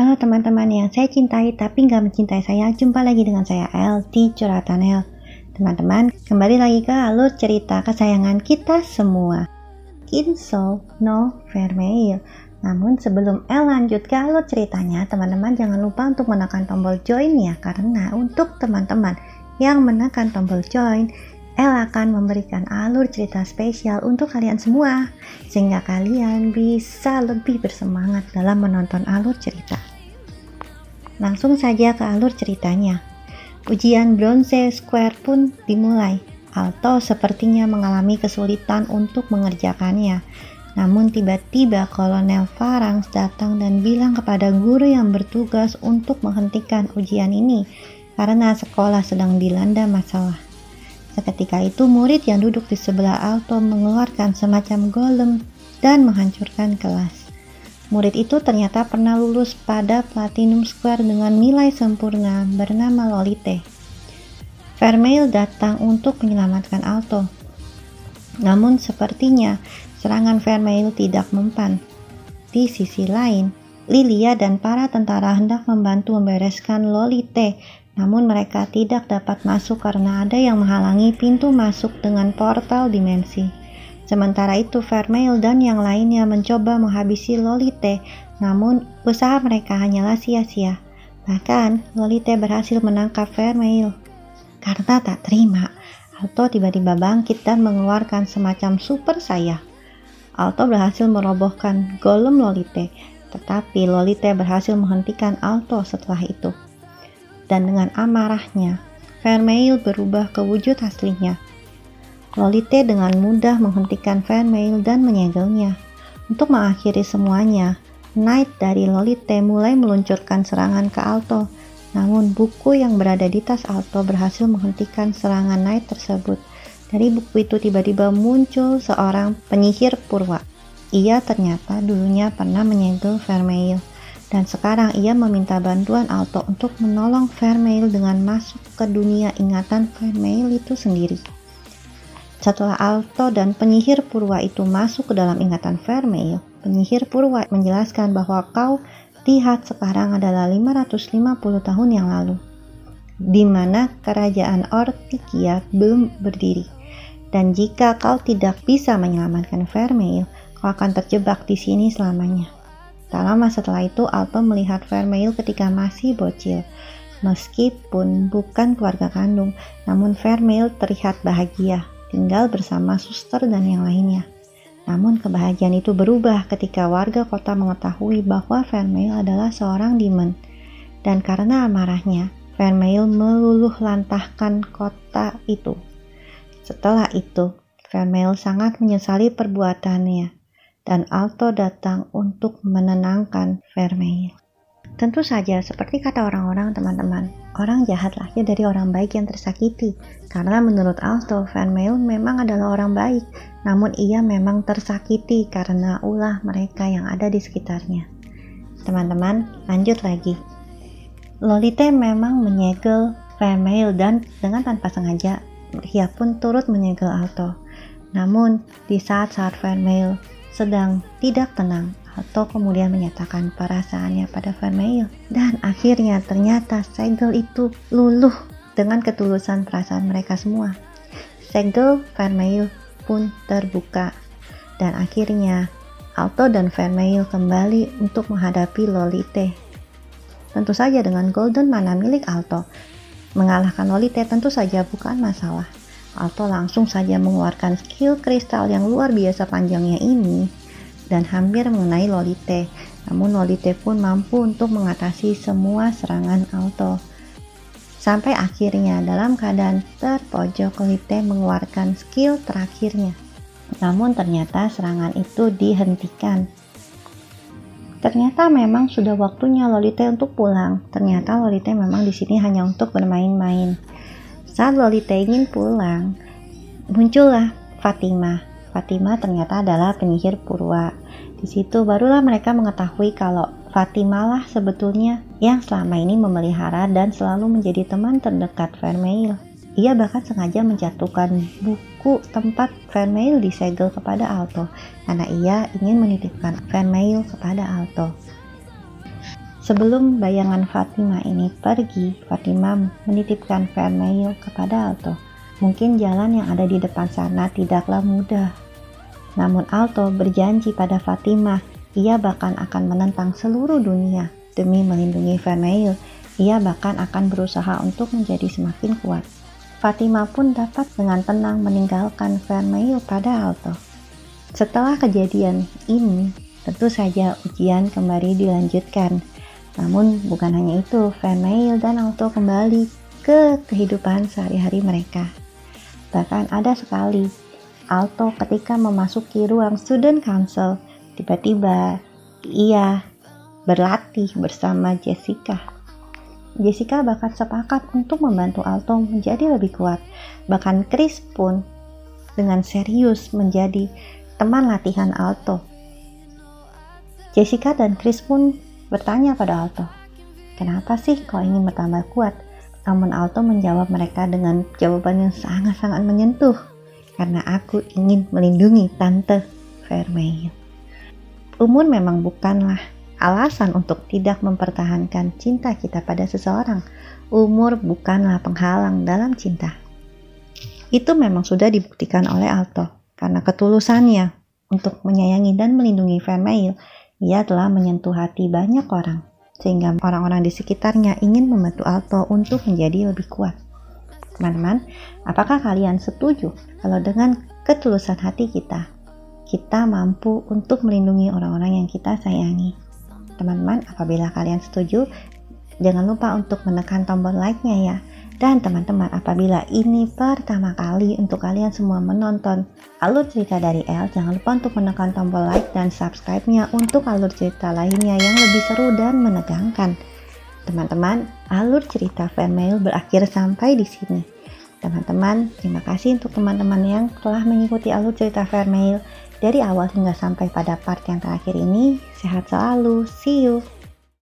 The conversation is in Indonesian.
Halo teman-teman yang saya cintai tapi nggak mencintai saya, jumpa lagi dengan saya El di Curhatan El. Teman-teman, kembali lagi ke alur cerita kesayangan kita semua. Kinso no Vermeil. Namun sebelum El lanjut ke alur ceritanya, teman-teman jangan lupa untuk menekan tombol join ya, karena untuk teman-teman yang menekan tombol join, El akan memberikan alur cerita spesial untuk kalian semua, sehingga kalian bisa lebih bersemangat dalam menonton alur cerita. Langsung saja ke alur ceritanya. Ujian Bronze Square pun dimulai. Alto sepertinya mengalami kesulitan untuk mengerjakannya. Namun tiba-tiba Kolonel Farangs datang dan bilang kepada guru yang bertugas untuk menghentikan ujian ini karena sekolah sedang dilanda masalah. Seketika itu murid yang duduk di sebelah Alto mengeluarkan semacam golem dan menghancurkan kelas. Murid itu ternyata pernah lulus pada Platinum Square dengan nilai sempurna bernama Lolite. Vermeil datang untuk menyelamatkan Alto. Namun sepertinya serangan Vermeil tidak mempan. Di sisi lain, Lilia dan para tentara hendak membantu membereskan Lolite, namun mereka tidak dapat masuk karena ada yang menghalangi pintu masuk dengan portal dimensi. Sementara itu Vermeil dan yang lainnya mencoba menghabisi Lolite, namun usaha mereka hanyalah sia-sia. Bahkan Lolite berhasil menangkap Vermeil. Karena tak terima, Alto tiba-tiba bangkit dan mengeluarkan semacam super saya. Alto berhasil merobohkan golem Lolite, tetapi Lolite berhasil menghentikan Alto setelah itu. Dan dengan amarahnya, Vermeil berubah ke wujud aslinya. Lolite dengan mudah menghentikan Vermeil dan menyegelnya. Untuk mengakhiri semuanya, Knight dari Lolite mulai meluncurkan serangan ke Alto. Namun buku yang berada di tas Alto berhasil menghentikan serangan Knight tersebut. Dari buku itu tiba-tiba muncul seorang penyihir purwa. Ia ternyata dulunya pernah menyegel Vermeil. Dan sekarang ia meminta bantuan Alto untuk menolong Vermeil dengan masuk ke dunia ingatan Vermeil itu sendiri. Setelah Alto dan penyihir purwa itu masuk ke dalam ingatan Vermeil, penyihir purwa menjelaskan bahwa kau lihat sekarang adalah 550 tahun yang lalu, di mana kerajaan Ortigia belum berdiri. Dan jika kau tidak bisa menyelamatkan Vermeil, kau akan terjebak di sini selamanya. Tak lama setelah itu, Alto melihat Vermeil ketika masih bocil. Meskipun bukan keluarga kandung, namun Vermeil terlihat bahagia, tinggal bersama suster dan yang lainnya. Namun kebahagiaan itu berubah ketika warga kota mengetahui bahwa Vermeil adalah seorang demon. Dan karena amarahnya, Vermeil meluluh lantahkan kota itu. Setelah itu, Vermeil sangat menyesali perbuatannya. Dan Alto datang untuk menenangkan Vermeil. Tentu saja, seperti kata orang-orang teman-teman, orang jahat lahir dari orang baik yang tersakiti. Karena menurut Alto, Vermeil memang adalah orang baik, namun ia memang tersakiti karena ulah mereka yang ada di sekitarnya. Teman-teman, lanjut lagi. Lolite memang menyegel Vermeil dan dengan tanpa sengaja, ia pun turut menyegel Alto. Namun, di saat-saat Vermeil sedang tidak tenang, Alto kemudian menyatakan perasaannya pada Vermeil. Dan akhirnya ternyata segel itu luluh dengan ketulusan perasaan mereka semua. Segel Vermeil pun terbuka. Dan akhirnya Alto dan Vermeil kembali untuk menghadapi Lolite. Tentu saja dengan golden mana milik Alto. Mengalahkan Lolite tentu saja bukan masalah. Alto langsung saja mengeluarkan skill kristal yang luar biasa panjangnya ini dan hampir mengenai Lolite. Namun Lolite pun mampu untuk mengatasi semua serangan Alto. Sampai akhirnya dalam keadaan terpojok, Lolite mengeluarkan skill terakhirnya. Namun ternyata serangan itu dihentikan. Ternyata memang sudah waktunya Lolite untuk pulang. Ternyata Lolite memang di sini hanya untuk bermain-main. Saat Lolite ingin pulang, muncullah Fatima. Fatima ternyata adalah penyihir purwa. Di situ barulah mereka mengetahui kalau Fatima lah sebetulnya yang selama ini memelihara dan selalu menjadi teman terdekat Vermeil. Ia bahkan sengaja menjatuhkan buku tempat Vermeil disegel kepada Alto, karena ia ingin menitipkan Vermeil kepada Alto. Sebelum bayangan Fatima ini pergi, Fatima menitipkan Vermeil kepada Alto. Mungkin jalan yang ada di depan sana tidaklah mudah. Namun Alto berjanji pada Fatima, ia bahkan akan menentang seluruh dunia demi melindungi Vermeil. Ia bahkan akan berusaha untuk menjadi semakin kuat. Fatima pun dapat dengan tenang meninggalkan Vermeil pada Alto. Setelah kejadian ini, tentu saja ujian kembali dilanjutkan. Namun bukan hanya itu, Vermeil dan Alto kembali ke kehidupan sehari-hari mereka. Bahkan ada sekali, Alto ketika memasuki ruang student council, tiba-tiba ia berlatih bersama Jessica. Jessica bahkan sepakat untuk membantu Alto menjadi lebih kuat. Bahkan Chris pun dengan serius menjadi teman latihan Alto. Jessica dan Chris pun bertanya pada Alto, "Kenapa sih kau ingin bertambah kuat?" Namun Alto menjawab mereka dengan jawaban yang sangat-sangat menyentuh, "Karena aku ingin melindungi Tante Vermeil." Umur memang bukanlah alasan untuk tidak mempertahankan cinta kita pada seseorang. Umur bukanlah penghalang dalam cinta. Itu memang sudah dibuktikan oleh Alto. Karena ketulusannya untuk menyayangi dan melindungi Vermeil, ia telah menyentuh hati banyak orang, sehingga orang-orang di sekitarnya ingin membantu Alto untuk menjadi lebih kuat. Teman-teman, apakah kalian setuju kalau dengan ketulusan hati kita mampu untuk melindungi orang-orang yang kita sayangi? Teman-teman, apabila kalian setuju, jangan lupa untuk menekan tombol like-nya ya. Dan teman-teman, apabila ini pertama kali untuk kalian semua menonton alur cerita dari El, jangan lupa untuk menekan tombol like dan subscribe-nya untuk alur cerita lainnya yang lebih seru dan menegangkan. Teman-teman, alur cerita Vermeil berakhir sampai di sini. Teman-teman, terima kasih untuk teman-teman yang telah mengikuti alur cerita Vermeil dari awal hingga sampai pada part yang terakhir ini. Sehat selalu, see you!